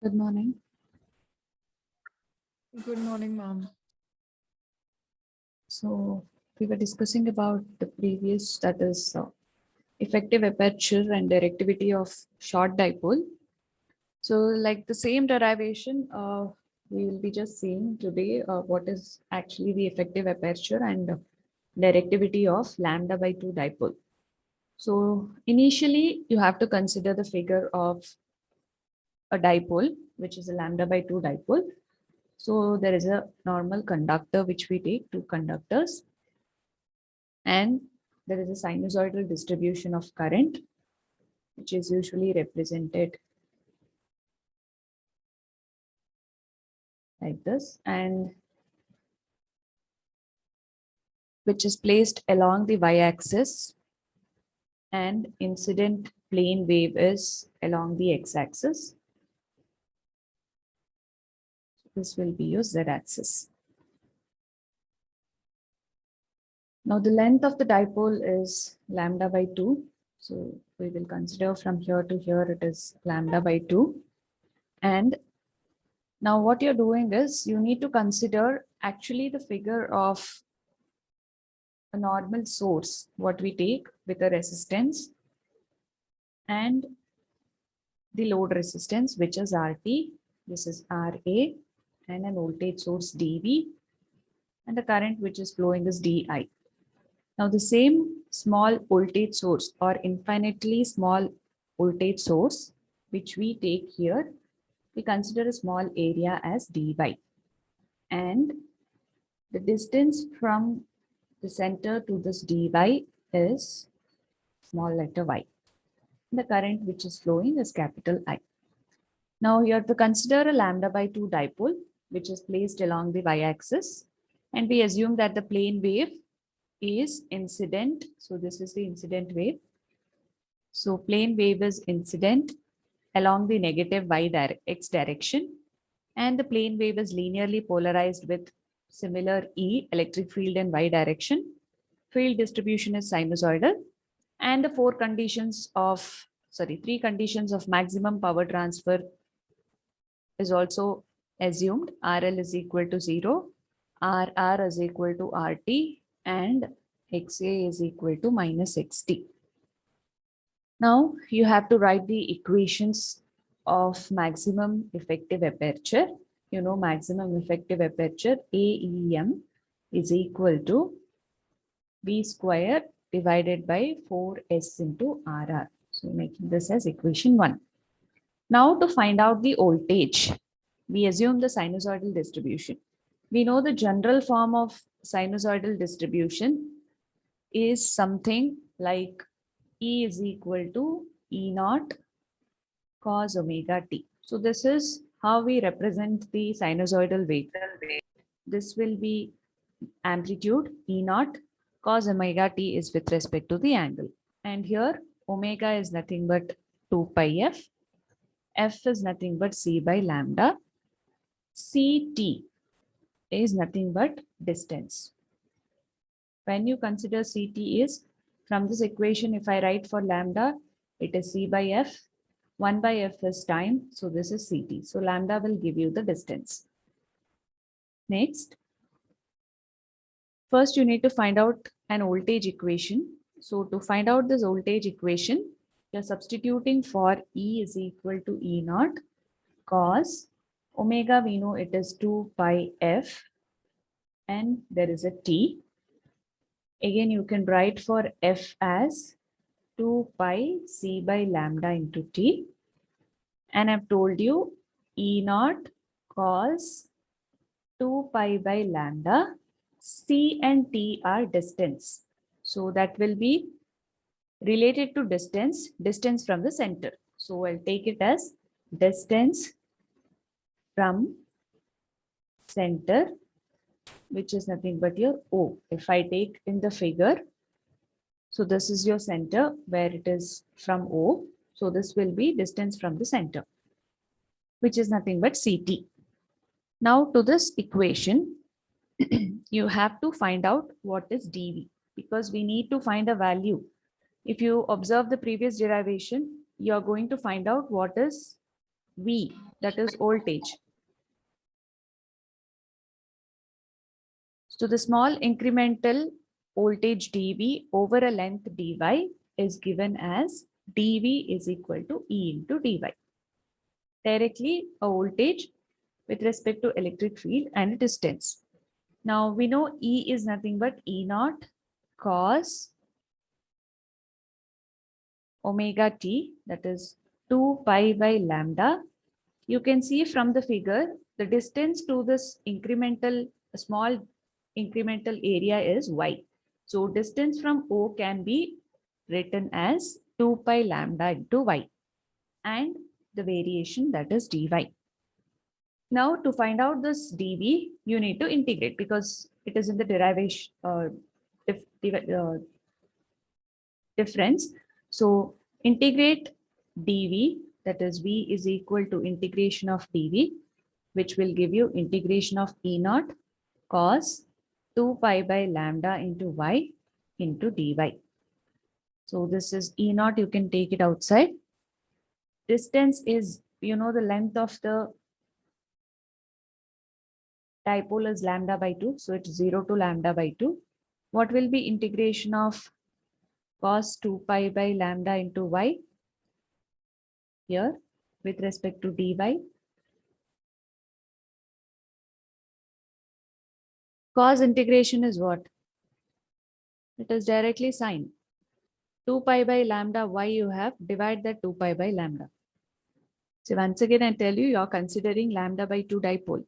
Good morning. Good morning, ma'am. So we were discussing about the previous, that is effective aperture and directivity of short dipole. So like the same derivation, we will be just seeing today what is actually the effective aperture and directivity of lambda by 2 dipole. So initially you have to consider the figure of a dipole, which is a lambda by 2 dipole. So there is a normal conductor which we take two conductors, and there is a sinusoidal distribution of current, which is usually represented like this, and which is placed along the y-axis, and incident plane wave is along the x-axis. This will be your z-axis. Now the length of the dipole is lambda by 2. So we will consider from here to here it is lambda by 2. And now what you're doing is you need to consider actually the figure of a normal source, what we take with a resistance and the load resistance, which is RT, this is RA, and an voltage source dV, and the current which is flowing is DI. Now the same small voltage source or infinitely small voltage source, which we take here, we consider a small area as dy. And the distance from the center to this dy is small letter y. The current which is flowing is capital I. Now you have to consider a lambda by 2 dipole, which is placed along the y-axis. And we assume that the plane wave is incident. So this is the incident wave. So plane wave is incident along the negative x direction. And the plane wave is linearly polarized with similar E electric field in y direction. Field distribution is sinusoidal. And the three conditions of maximum power transfer is also assumed. RL is equal to 0, RR is equal to RT, and XA is equal to minus XT. Now you have to write the equations of maximum effective aperture. You know, maximum effective aperture AEM is equal to V square divided by 4S into RR. So making this as equation 1. Now to find out the voltage, we assume the sinusoidal distribution. We know the general form of sinusoidal distribution is something like E is equal to E naught cos omega t. So this is how we represent the sinusoidal wave. This will be amplitude E naught, cos omega t is with respect to the angle. And here omega is nothing but 2 pi f. F is nothing but c by lambda. Ct is nothing but distance. When you consider Ct is, from this equation, if I write for lambda, it is c by f. 1 by f is time, so this is Ct. So lambda will give you the distance. Next, first you need to find out an voltage equation. So to find out this voltage equation, you're substituting for E is equal to E naught cos omega, we know it is 2 pi f, and there is a t. Again, you can write for f as 2 pi c by lambda into t. And I've told you E naught cos 2 pi by lambda. C and t are distance. So that will be related to distance from the center. So I'll take it as distance from center, which is nothing but your O. If I take in the figure, so this is your center where it is from O. So this will be distance from the center, which is nothing but CT. Now to this equation, you have to find out what is dV, because we need to find a value. If you observe the previous derivation, you are going to find out what is V. that is voltage. So the small incremental voltage dV over a length dy is given as dV is equal to E into dy. Directly a voltage with respect to electric field and a distance. Now we know E is nothing but E naught cos omega t, that is 2 pi by lambda. You can see from the figure, the distance to this small incremental area is y. So distance from O can be written as 2 pi lambda into y, and the variation, that is dy. Now to find out this dv, you need to integrate because it is in the derivation difference. So integrate dv, that is v is equal to integration of dv, which will give you integration of E naught cos 2 pi by lambda into y into dy. So this is E naught, you can take it outside. Distance is, the length of the dipole is lambda by 2. So it's 0 to lambda by 2. What will be integration of cos 2 pi by lambda into y here with respect to dy? Cos integration is what? It is directly sine. 2 pi by lambda y you have, divide that 2 pi by lambda. So once again, I tell you, you're considering lambda by 2 dipole.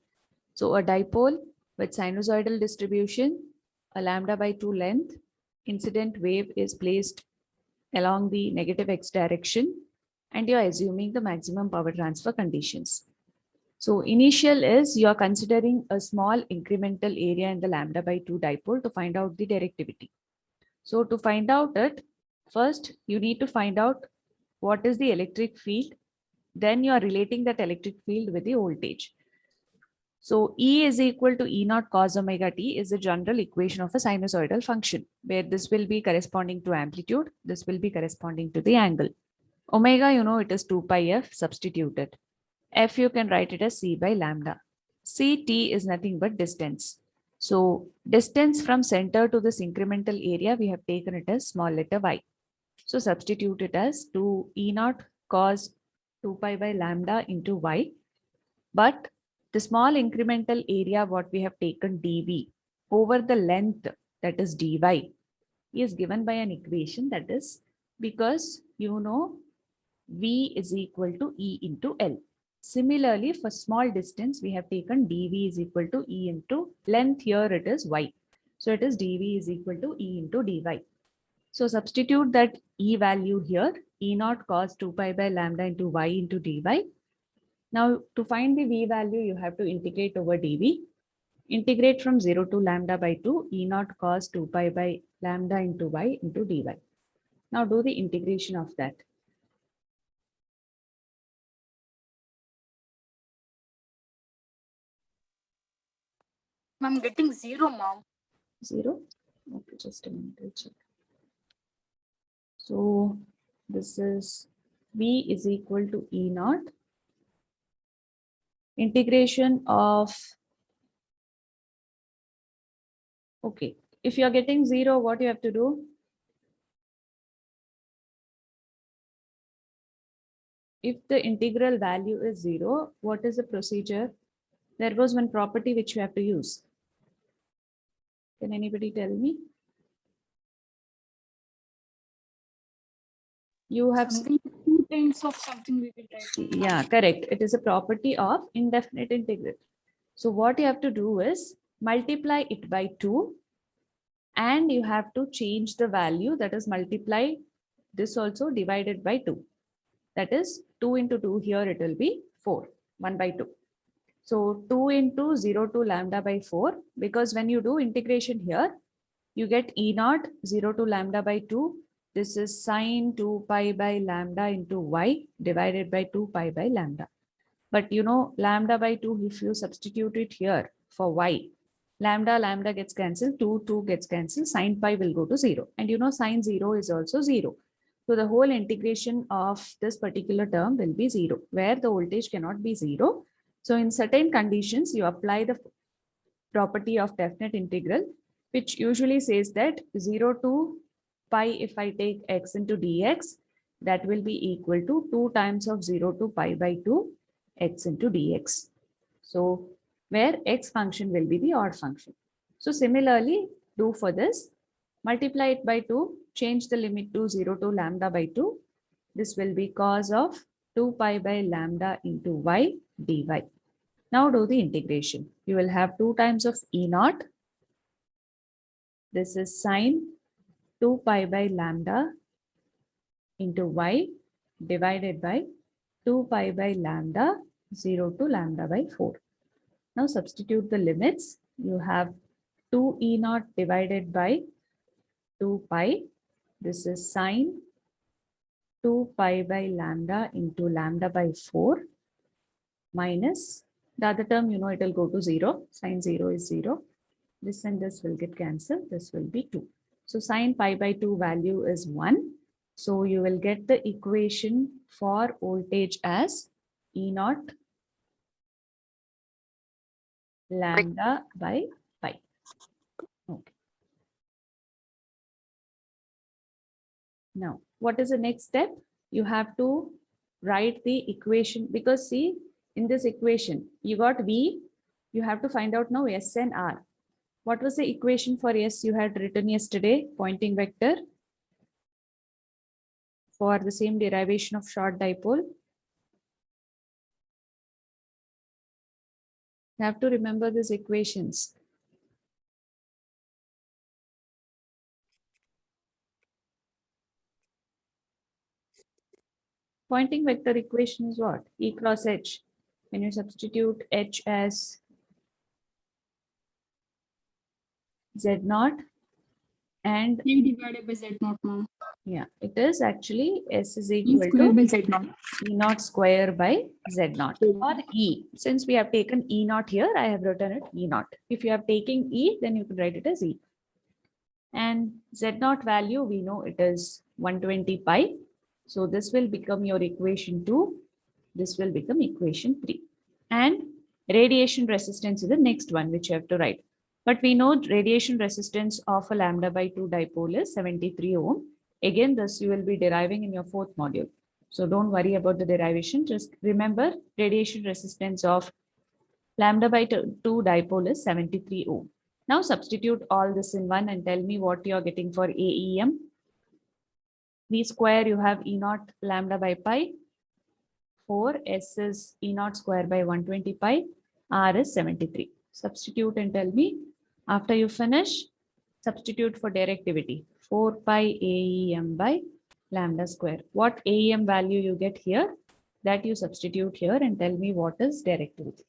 So a dipole with sinusoidal distribution, a lambda by 2 length, incident wave is placed along the negative x direction, and you're assuming the maximum power transfer conditions. So initial is you're considering a small incremental area in the lambda by 2 dipole to find out the directivity. So to find out it, first you need to find out what is the electric field. Then you are relating that electric field with the voltage. So E is equal to E naught cos omega t is the general equation of a sinusoidal function, where this will be corresponding to amplitude, this will be corresponding to the angle. Omega, it is 2 pi f substituted. F you can write it as C by lambda. Ct is nothing but distance. So distance from center to this incremental area, we have taken it as small letter y. So substitute it as 2 E naught cos 2 pi by lambda into y. But the small incremental area, what we have taken dv over the length, that is dy, is given by an equation, that is because v is equal to E into L. Similarly, for small distance, we have taken dv is equal to E into length. Here it is y. So it is dv is equal to E into dy. So substitute that E value here, E naught cos 2 pi by lambda into y into dy. Now to find the v value, you have to integrate over dv. Integrate from 0 to lambda by 2, E naught cos 2 pi by lambda into y into dy. Now do the integration of that. I'm getting 0, mom. 0? Okay, just a minute, I'll check. So this is v is equal to E naught. Integration of, okay, if you are getting 0, what you have to do? If the integral value is 0, what is the procedure? There was one property which you have to use. Can anybody tell me? You have Something 2 times of something we will write. Yeah, correct. It is a property of indefinite integral. So what you have to do is multiply it by 2, and you have to change the value, that is multiply this also divided by 2. That is 2 into 2, here it will be 4, 1 by 2. So 2 into 0 to lambda by 4, because when you do integration here, you get E naught 0 to lambda by 2. This is sine 2 pi by lambda into y divided by 2 pi by lambda. But lambda by 2, if you substitute it here for y, lambda gets cancelled, 2 gets cancelled, sine pi will go to 0. And sine 0 is also 0. So the whole integration of this particular term will be 0, where the voltage cannot be 0. So in certain conditions, you apply the property of definite integral, which usually says that 0 to pi, if I take x into dx, that will be equal to 2 times of 0 to pi by 2 x into dx. So where x function will be the odd function. So similarly, do for this, multiply it by 2, change the limit to 0 to lambda by 2. This will be cos of 2 pi by lambda into y dy. Now do the integration. You will have 2 times of E naught. This is sine 2 pi by lambda into y divided by 2 pi by lambda 0 to lambda by 4. Now substitute the limits. You have 2 E naught divided by 2 pi. This is sine 2 pi by lambda into lambda by 4 minus the other term, you know, it will go to 0. Sine 0 is 0. This and this will get cancelled. This will be 2. So sine pi by 2 value is 1. So you will get the equation for voltage as E naught lambda by pi. Okay. Now, what is the next step? You have to write the equation, because see, in this equation, you got V, you have to find out now S and R. What was the equation for S you had written yesterday? Pointing vector for the same derivation of short dipole. You have to remember these equations. Pointing vector equation is what? E cross H. When you substitute H as Z naught and A divided by Z naught, ma'am. yeah, it is actually S is E equal square to by Z naught. E naught square by Z naught or E. Since we have taken E naught here, I have written it E naught. If you have taken E, then you can write it as E. And Z naught value, we know it is 120 pi. So this will become your equation 2. This will become equation 3. And radiation resistance is the next one which you have to write. But we know radiation resistance of a lambda by 2 dipole is 73 ohm. Again, this you will be deriving in your fourth module. So don't worry about the derivation. Just remember radiation resistance of lambda by 2 dipole is 73 ohm. Now substitute all this in one and tell me what you are getting for AEM. V square, you have E naught lambda by pi. 4, S is E naught square by 120 pi. R is 73. Substitute and tell me. After you finish, substitute for directivity. 4 pi AEM by lambda square. What AEM value you get here, that you substitute here and tell me what is directivity.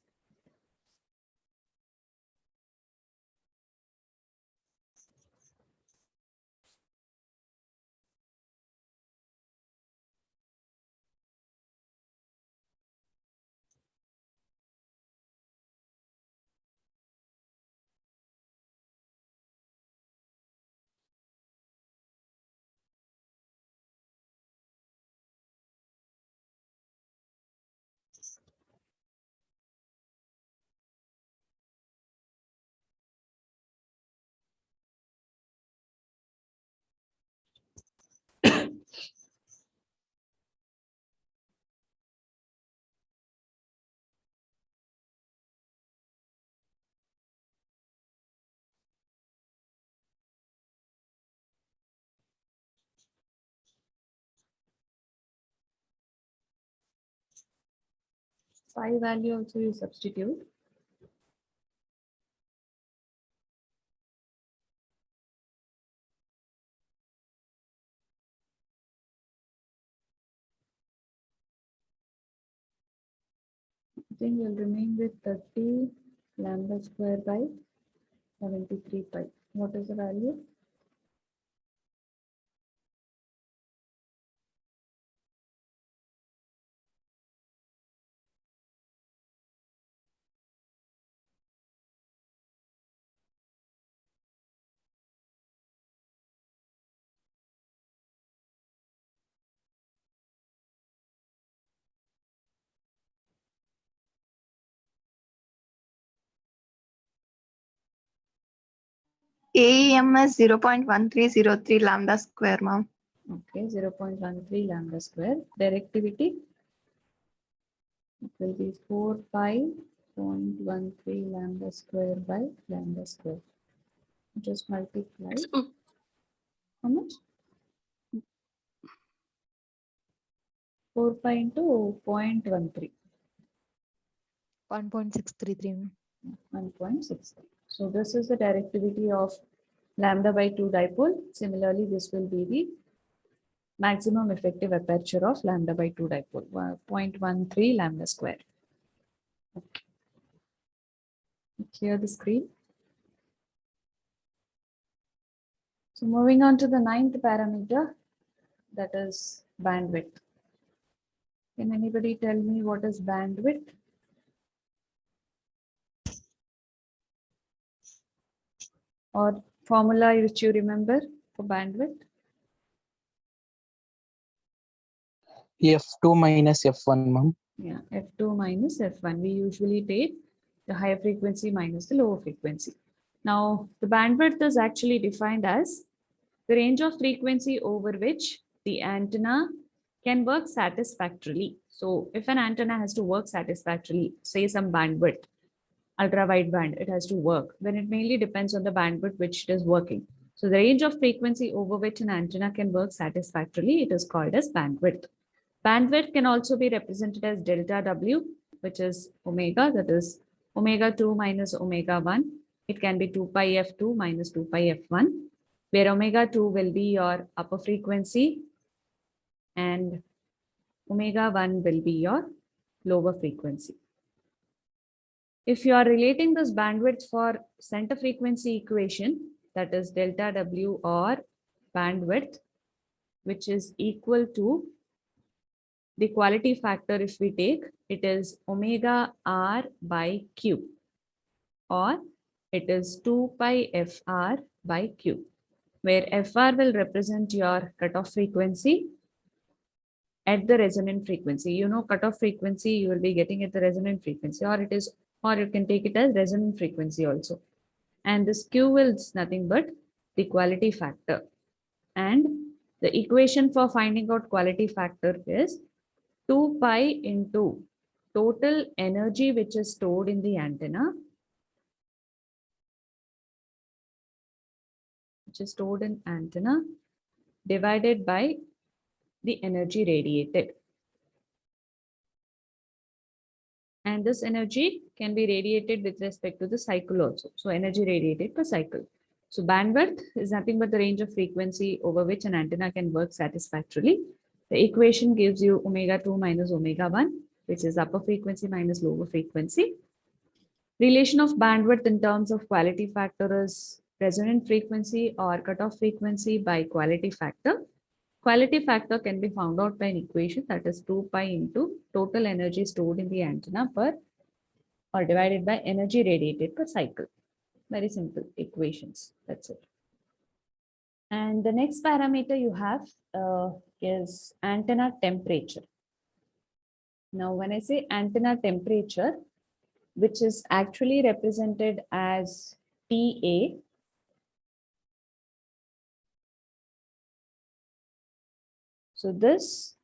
Phi value also you substitute. I think you'll remain with 30 lambda square by 73 pi. What is the value? AEM is 0.1303 lambda square, ma'am. Okay, 0.13 lambda square. Directivity, it will be 4 pi 0.13 lambda square by lambda square. Just multiply. So, How much? 4 pi into 0.13. 1.633. 1.6. So this is the directivity of lambda by 2 dipole. Similarly, this will be the maximum effective aperture of lambda by 2 dipole, 0.13 lambda square. Okay. Clear the screen. So moving on to the 9th parameter, that is bandwidth. Can anybody tell me what is bandwidth? Or formula which you remember for bandwidth? F2 minus F1, ma'am. Yeah, F2 minus F1. We usually take the higher frequency minus the lower frequency. Now, the bandwidth is actually defined as the range of frequency over which the antenna can work satisfactorily. So, if an antenna has to work satisfactorily, say some bandwidth, ultra wideband, it has to work, then it mainly depends on the bandwidth which it is working. So, the range of frequency over which an antenna can work satisfactorily, it is called as bandwidth. Bandwidth can also be represented as delta W, which is omega, that is omega 2 minus omega 1. It can be 2 pi f2 minus 2 pi f1, where omega 2 will be your upper frequency and omega 1 will be your lower frequency. If you are relating this bandwidth for center frequency equation, that is delta W or bandwidth, which is equal to the quality factor, if we take, it is omega r by q, or it is 2 pi fr by q, where fr will represent your cutoff frequency at the resonant frequency. You know, cutoff frequency you will be getting at the resonant frequency, or it is, or you can take it as resonant frequency also. And this q is nothing but the quality factor. And the equation for finding out quality factor is 2 pi into total energy which is stored in the antenna, divided by the energy radiated. And this energy can be radiated with respect to the cycle also. So energy radiated per cycle. So bandwidth is nothing but the range of frequency over which an antenna can work satisfactorily. The equation gives you omega 2 minus omega 1, which is upper frequency minus lower frequency. Relation of bandwidth in terms of quality factor is resonant frequency or cutoff frequency by quality factor. Quality factor can be found out by an equation, that is 2 pi into total energy stored in the antenna per, or divided by energy radiated per cycle. Very simple equations. That's it. And the next parameter you have is antenna temperature. Now, when I say antenna temperature, which is actually represented as TA, so this,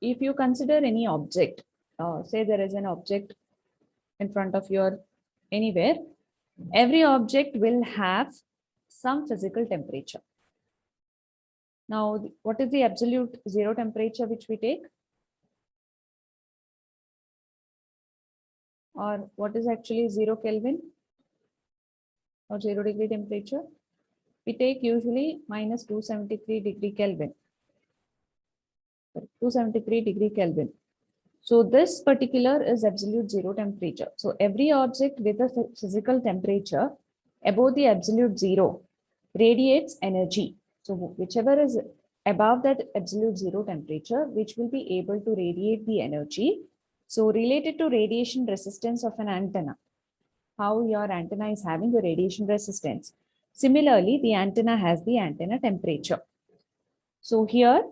if you consider any object, say there is an object in front of your anywhere, every object will have some physical temperature. Now, what is the absolute zero temperature which we take? Or what is actually 0 Kelvin or 0 degree temperature? We take usually minus 273 degree Kelvin. 273 degree Kelvin. So this particular is absolute zero temperature. So every object with a physical temperature above the absolute zero radiates energy. So whichever is above that absolute zero temperature, which will be able to radiate the energy. So related to radiation resistance of an antenna, how your antenna is having the radiation resistance. Similarly, the antenna has the antenna temperature. So here,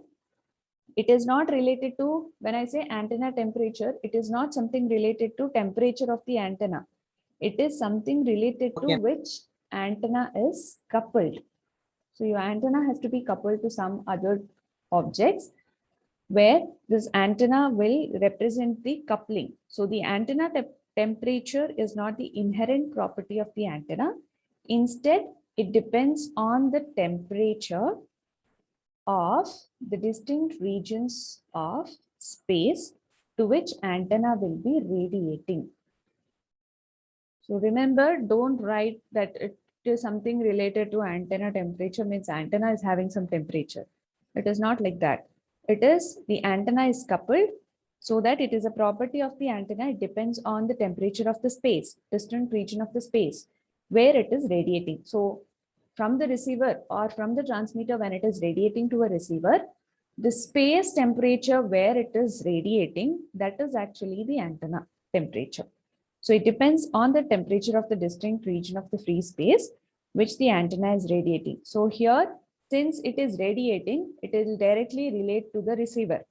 it is not related to, when I say antenna temperature, it is not something related to temperature of the antenna. It is something related to Okay. which antenna is coupled. So your antenna has to be coupled to some other objects where this antenna will represent the coupling. So the antenna temperature is not the inherent property of the antenna. Instead, it depends on the temperature of the distinct regions of space to which antenna will be radiating. So remember, don't write that it is something related to antenna temperature, means antenna is having some temperature. It is not like that. It is the antenna is coupled so that it is a property of the antenna. It depends on the temperature of the space, distant region of the space where it is radiating. So from the receiver or from the transmitter, when it is radiating to a receiver, the space temperature where it is radiating, that is actually the antenna temperature. So it depends on the temperature of the distinct region of the free space which the antenna is radiating. So here, since it is radiating, it will directly relate to the receiver.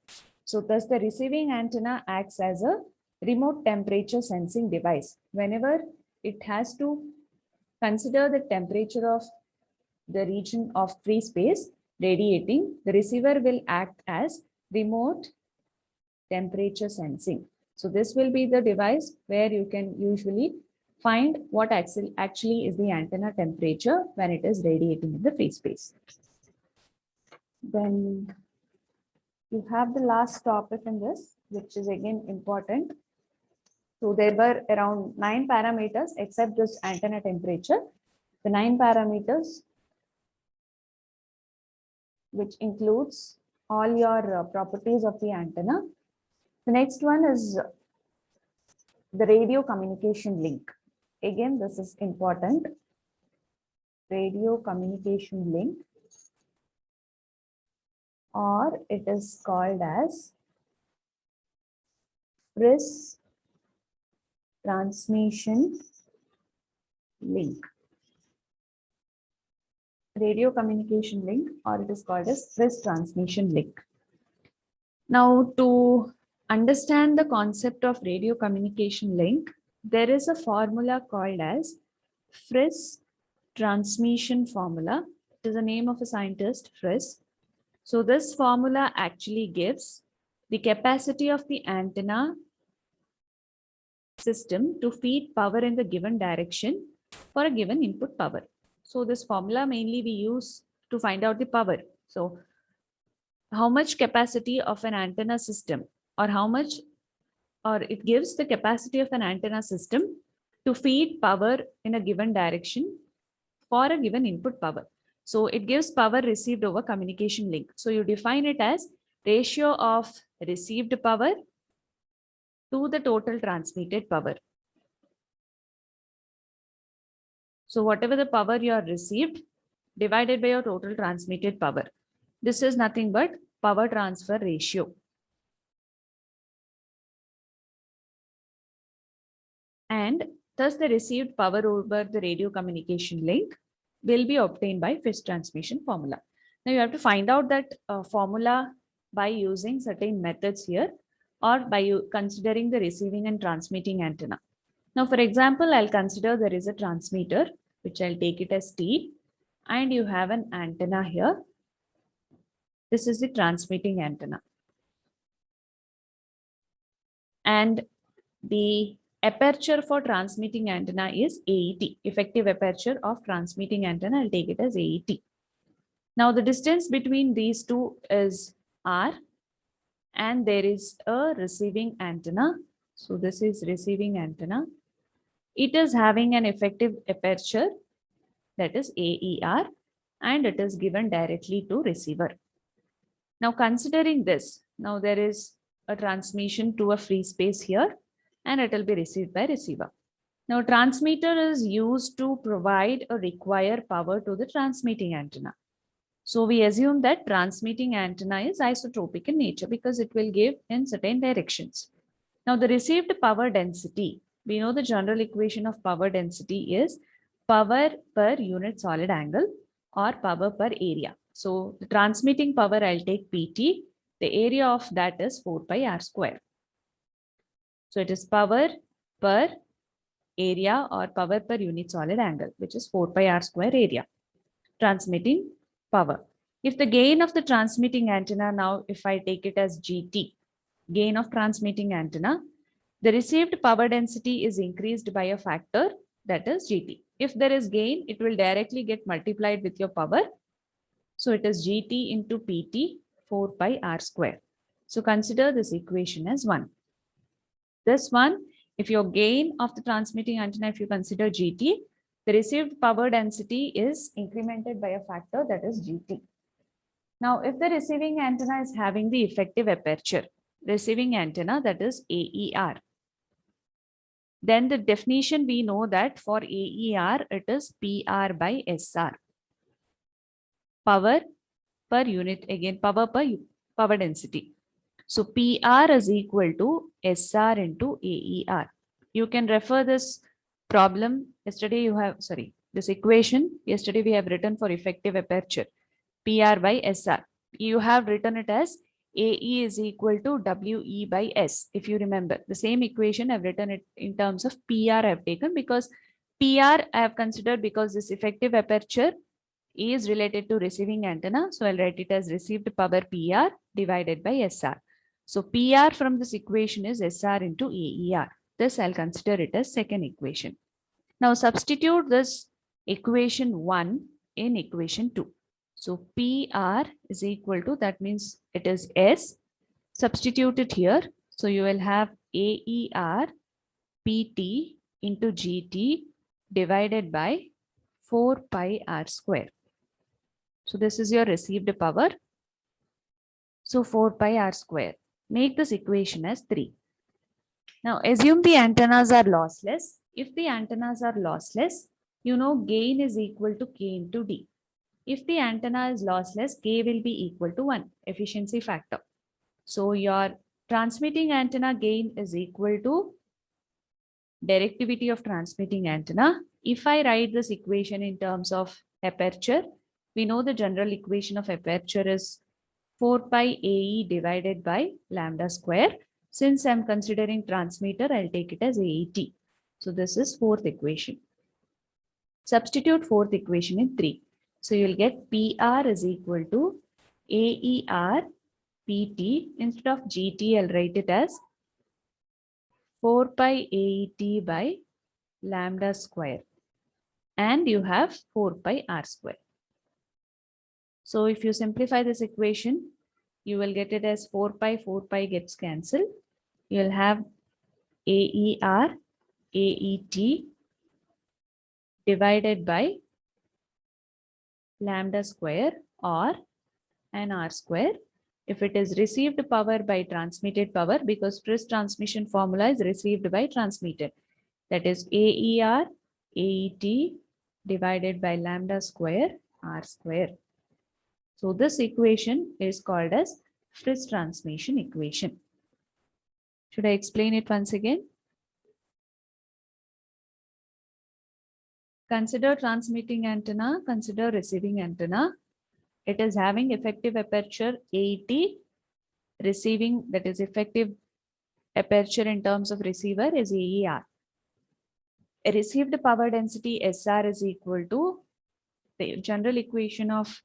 So thus the receiving antenna acts as a remote temperature sensing device. Whenever it has to consider the temperature of the region of free space radiating, the receiver will act as remote temperature sensing. So this will be the device where you can usually find what actually is the antenna temperature when it is radiating in the free space. Then you have the last topic in this, which is again important. So there were around 9 parameters except this antenna temperature. The 9 parameters, which includes all your properties of the antenna. The next one is the radio communication link. Again, this is important. Radio communication link, or it is called as Friis transmission link. Radio communication link, or it is called as Friis transmission link. Now, to understand the concept of radio communication link, there is a formula called as Friis transmission formula. It is the name of a scientist, Friis. So this formula actually gives the capacity of the antenna system to feed power in the given direction for a given input power. So this formula mainly we use to find out the power. So how much capacity of an antenna system, or how much, or it gives the capacity of an antenna system to feed power in a given direction for a given input power. So it gives power received over communication link. So you define it as ratio of received power to the total transmitted power. So whatever the power you are received divided by your total transmitted power. This is nothing but power transfer ratio. And thus the received power over the radio communication link will be obtained by Friis transmission formula. Now you have to find out that formula by using certain methods here, or by considering the receiving and transmitting antenna. Now, for example, I'll consider there is a transmitter, which I'll take it as T, and you have an antenna here. This is the transmitting antenna. And the aperture for transmitting antenna is AET, effective aperture of transmitting antenna. I'll take it as AET. Now the distance between these two is R, and there is a receiving antenna. So this is receiving antenna. It is having an effective aperture, that is AER, and it is given directly to receiver. Now considering this, now there is a transmission to a free space here, and it will be received by receiver. Now transmitter is used to provide or require power to the transmitting antenna. So we assume that transmitting antenna is isotropic in nature because it will give in certain directions. Now the received power density, we know the general equation of power density is power per unit solid angle or power per area. So the transmitting power, I'll take PT, the area of that is 4 pi r square. So it is power per area or power per unit solid angle, which is 4 pi r square area, transmitting power. If the gain of the transmitting antenna, now if I take it as GT, gain of transmitting antenna, the received power density is increased by a factor, that is GT. If there is gain, it will directly get multiplied with your power. So it is GT into PT 4 pi r square. So consider this equation as 1. This one, if your gain of the transmitting antenna, if you consider GT, the received power density is incremented by a factor, that is GT. Now, if the receiving antenna is having the effective aperture, receiving antenna, that is AER, then the definition we know that for AER, it is PR by SR. Power per unit, again, power per power density. So PR is equal to SR into AER. You can refer this problem. Yesterday you have, sorry, this equation, yesterday we have written for effective aperture, PR by SR. You have written it as AE is equal to WE by S. If you remember, the same equation I've written it in terms of PR I've taken, because PR I have considered because this effective aperture is related to receiving antenna. So I'll write it as received power PR divided by SR. So PR from this equation is SR into AER. This I'll consider it as second equation. Now substitute this equation 1 in equation 2. So PR is equal to, that means it is S. Substitute it here. So you will have AER PT into GT divided by 4 pi r square. So this is your received power. So 4 pi r square. Make this equation as 3. Now assume the antennas are lossless. If the antennas are lossless, you know gain is equal to K into D. If the antenna is lossless, K will be equal to 1, efficiency factor. So your transmitting antenna gain is equal to directivity of transmitting antenna. If I write this equation in terms of aperture, we know the general equation of aperture is 4 pi AE divided by lambda square. Since I'm considering transmitter, I'll take it as AET. So this is fourth equation. Substitute fourth equation in 3. So you'll get PR is equal to AER PT. Instead of GT, I'll write it as 4 pi AET by lambda square. And you have 4 pi r square. So if you simplify this equation, you will get it as 4 pi gets cancelled. You will have AER AET divided by lambda square or an r square. If it is received power by transmitted power, because Friis transmission formula is received by transmitted, that is AER AET divided by lambda square r square. So this equation is called as Friis transmission equation. Should I explain it once again? Consider transmitting antenna, consider receiving antenna. It is having effective aperture AET, receiving, that is effective aperture in terms of receiver is AER. A received power density SR is equal to, the general equation of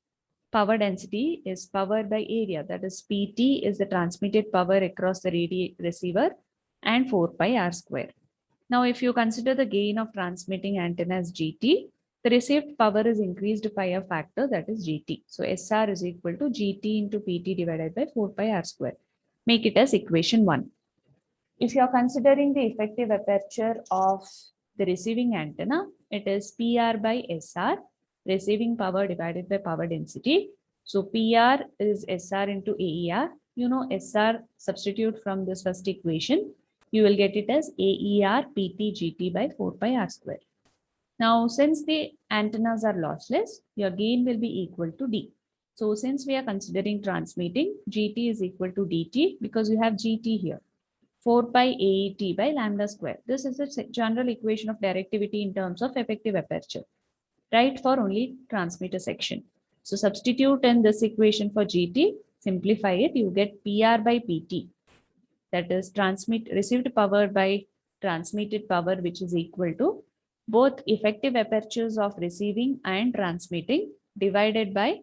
power density is power by area, that is PT is the transmitted power across the receiver and 4 pi r square. Now if you consider the gain of transmitting antenna as GT, the received power is increased by a factor, that is GT. So SR is equal to GT into PT divided by 4 pi r square. Make it as equation 1. If you are considering the effective aperture of the receiving antenna, it is PR by SR, receiving power divided by power density. So PR is SR into AER. You know SR, substitute from this first equation. You will get it as AER PT GT by 4 pi r square. Now, since the antennas are lossless, your gain will be equal to D. So since we are considering transmitting, GT is equal to DT because you have GT here. 4 pi AET by lambda square. This is the general equation of directivity in terms of effective aperture, right, for only transmitter section. So substitute in this equation for GT, simplify it, you get PR by PT. That is received power by transmitted power, which is equal to both effective apertures of receiving and transmitting divided by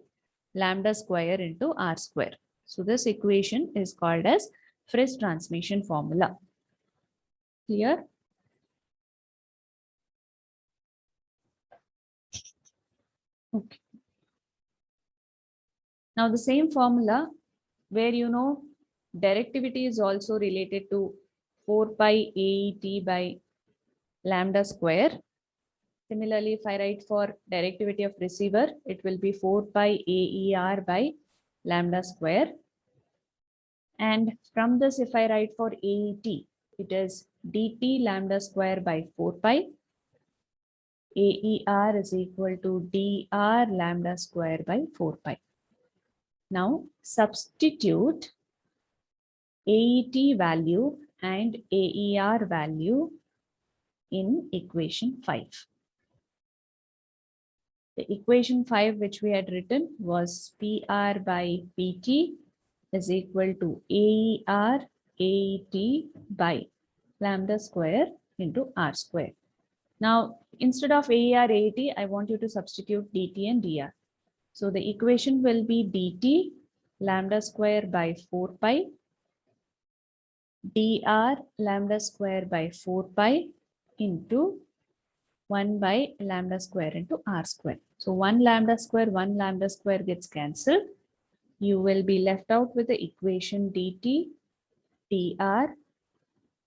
lambda square into r square. So this equation is called as Friis transmission formula. Clear? Okay. Now the same formula where directivity is also related to 4 pi AET by lambda square. Similarly, if I write for directivity of receiver, it will be 4 pi AER by lambda square. And from this, if I write for AET, it is dt lambda square by 4 pi. AER is equal to dr lambda square by 4 pi. Now substitute AET value and AER value in equation 5. The equation 5 which we had written was PR by PT is equal to AER AET by lambda square into R square. Now, instead of AER AET, I want you to substitute DT and DR. So the equation will be DT lambda square by 4 pi dr lambda square by 4 pi into 1 by lambda square into r square. So 1 lambda square gets cancelled. You will be left out with the equation dt dr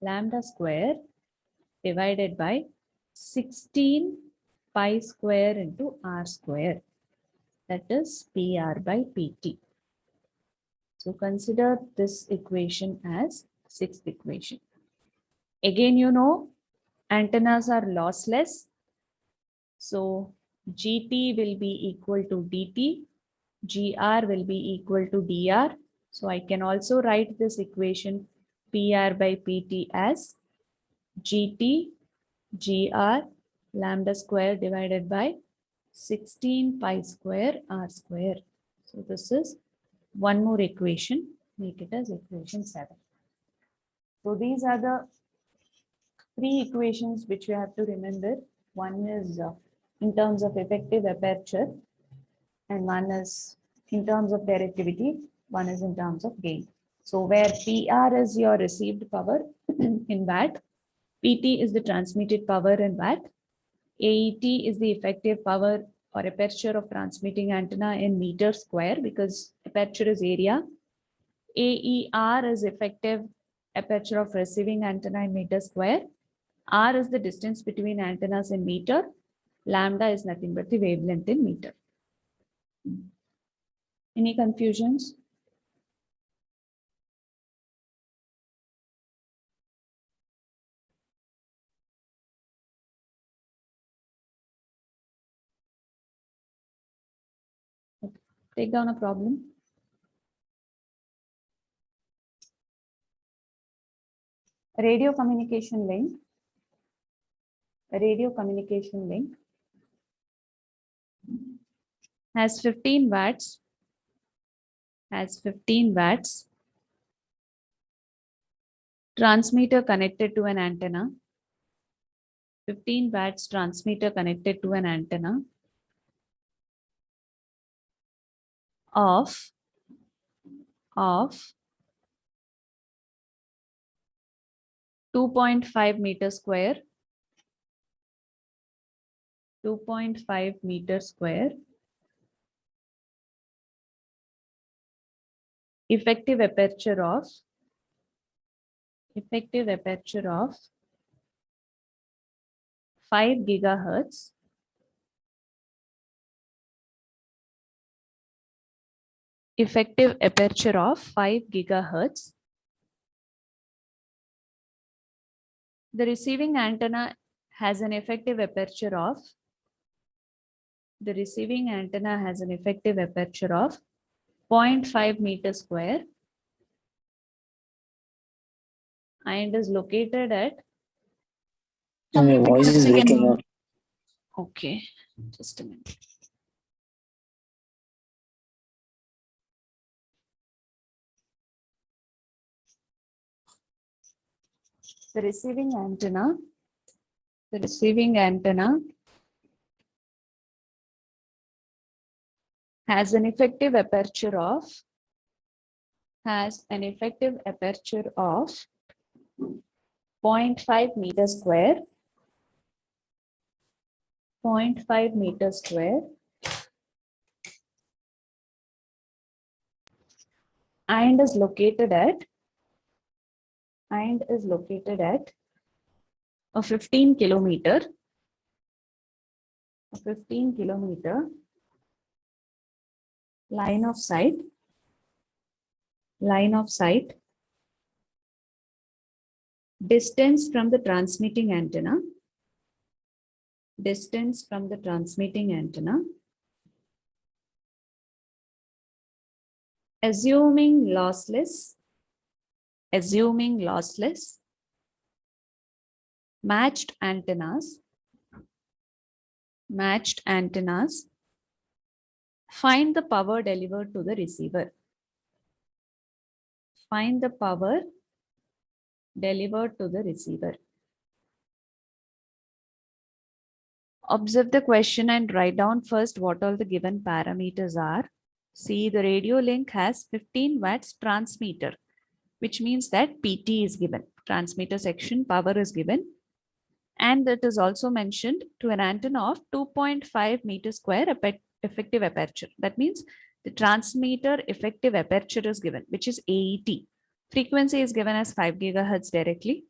lambda square divided by 16 pi square into r square. That is PR by PT. So consider this equation as sixth equation. Again, antennas are lossless. So GT will be equal to DT, GR will be equal to DR. So I can also write this equation PR by PT as GT, GR lambda square divided by 16 pi square R square. So this is one more equation, make it as equation 7. So these are the three equations which you have to remember. One is in terms of effective aperture, and one is in terms of directivity, one is in terms of gain. So where PR is your received power in watt, PT is the transmitted power in watt, AET is the effective power or aperture of transmitting antenna in meter square because aperture is area. AER is effective aperture of receiving antenna in meter square. R is the distance between antennas in meter. Lambda is nothing but the wavelength in meter. Any confusions? Take down a problem. Radio communication link. A radio communication link has 15 watts. Transmitter connected to an antenna. 15 watts transmitter connected to an antenna of 2.5 meter square. 2.5 meter square. Effective aperture of 5 gigahertz. Effective aperture of 5 gigahertz. The receiving antenna has an effective aperture of 0.5 meter square and is located at. My voice is breaking up. Okay, just a minute. the receiving antenna has an effective aperture of 0.5 meter square, 0.5 meter square, and is located at a 15 kilometer line of sight distance from the transmitting antenna assuming lossless matched antennas, find the power delivered to the receiver. Observe the question and write down first what all the given parameters are. See, the radio link has 15 watts transmitter, which means that PT is given. Transmitter section power is given. And that is also mentioned to an antenna of 2.5 meter square effective aperture. That means the transmitter effective aperture is given, which is AET. Frequency is given as 5 gigahertz directly.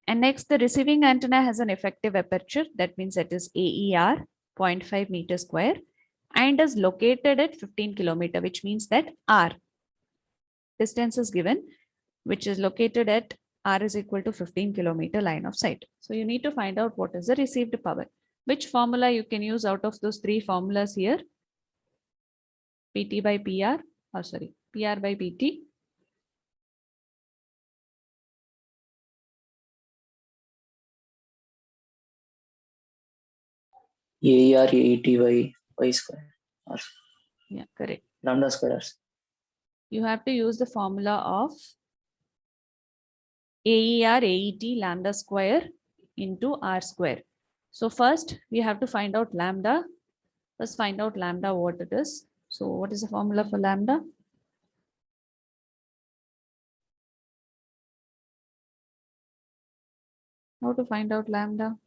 And next, the receiving antenna has an effective aperture. That means that is AER, 0.5 meter square, and is located at 15 kilometer, which means that R distance is given, which is located at R is equal to 15 kilometer line of sight. So you need to find out what is the received power. Which formula you can use out of those three formulas here? PT by PR, or sorry, PR by PT. AER AET by Y square. Or Yeah, correct. lambda square. You have to use the formula of AER AET lambda square into R square. So first we have to find out lambda. Let's find out lambda what it is. So what is the formula for lambda? How to find out lambda?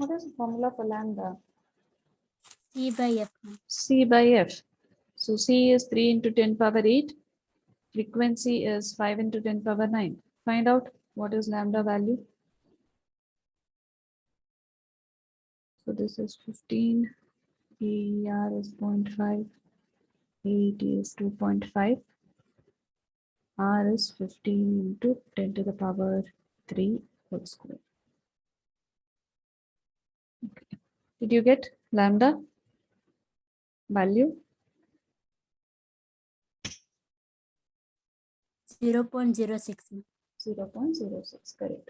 What is the formula for lambda? C by F. C by F. So C is 3 into 10 power 8. Frequency is 5 into 10 power 9. Find out what is lambda value. So this is 15. AER is 0.5. AET is 2.5. R is 15 into 10 to the power 3 whole square. Okay. Did you get lambda value? 0.06. 0.06, correct.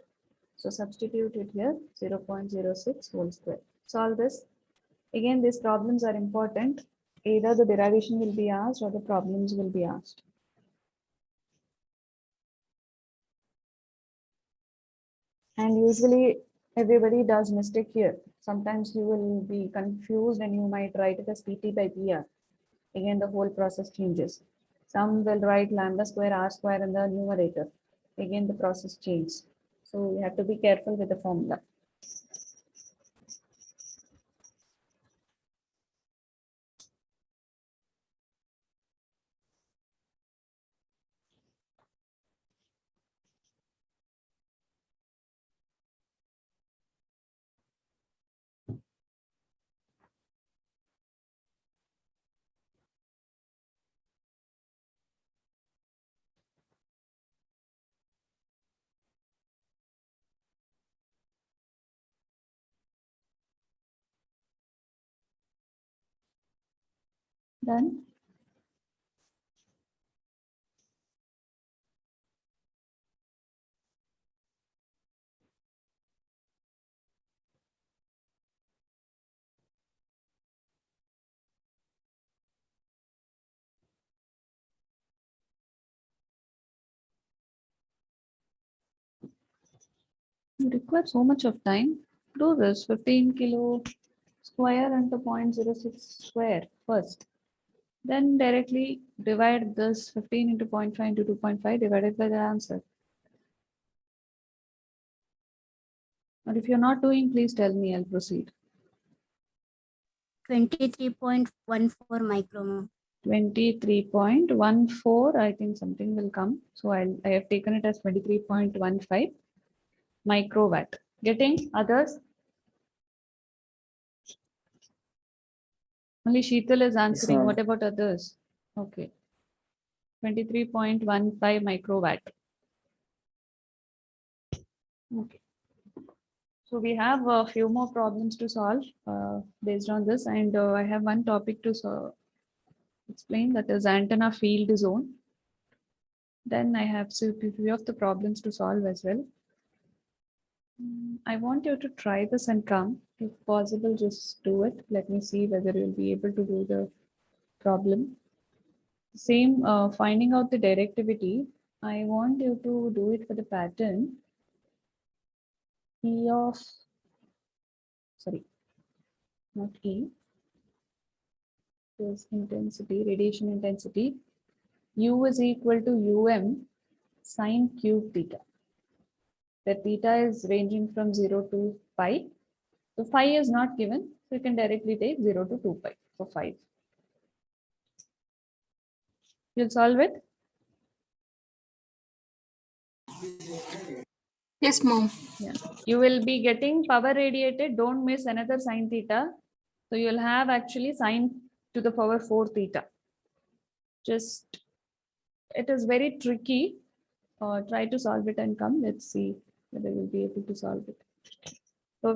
So substitute it here, 0.06 whole square. Solve this. Again, these problems are important. Either the derivation will be asked or the problems will be asked. And usually everybody does mistake here. Sometimes you will be confused and you might write it as PT by PR. Again, the whole process changes. Some will write lambda square R square in the numerator. Again, the process changes. So you have to be careful with the formula. Done. You require so much of time. Do this 15 kilo square into 0.06 square first. Then directly divide this 15 into 0.5 into 2.5 divided by the answer. Or if you're not doing, please tell me, I'll proceed. 23.14 micro. 23.14, I think something will come. So I have taken it as 23.15 microwatt. Getting others? Only Sheetal is answering. ma'am. What about others? Okay. 23.15 microwatt. Okay. So we have a few more problems to solve based on this, and I have one topic to explain, that is antenna field zone. Then I have a few of the problems to solve as well. I want you to try this and come. If possible, just do it. Let me see whether you'll be able to do the problem. Same, finding out the directivity. I want you to do it for the pattern E of, sorry, not E, is intensity, radiation intensity. U is equal to UM sine cube theta. The theta is ranging from 0 to pi. So phi is not given, so you can directly take 0 to 2 pi for 5. You'll solve it. Yes, mom. Yeah. You will be getting power radiated. Don't miss another sine theta. So you'll have actually sine to the power 4 theta. Just, it is very tricky. Try to solve it and come. Let's see whether you'll be able to solve it. So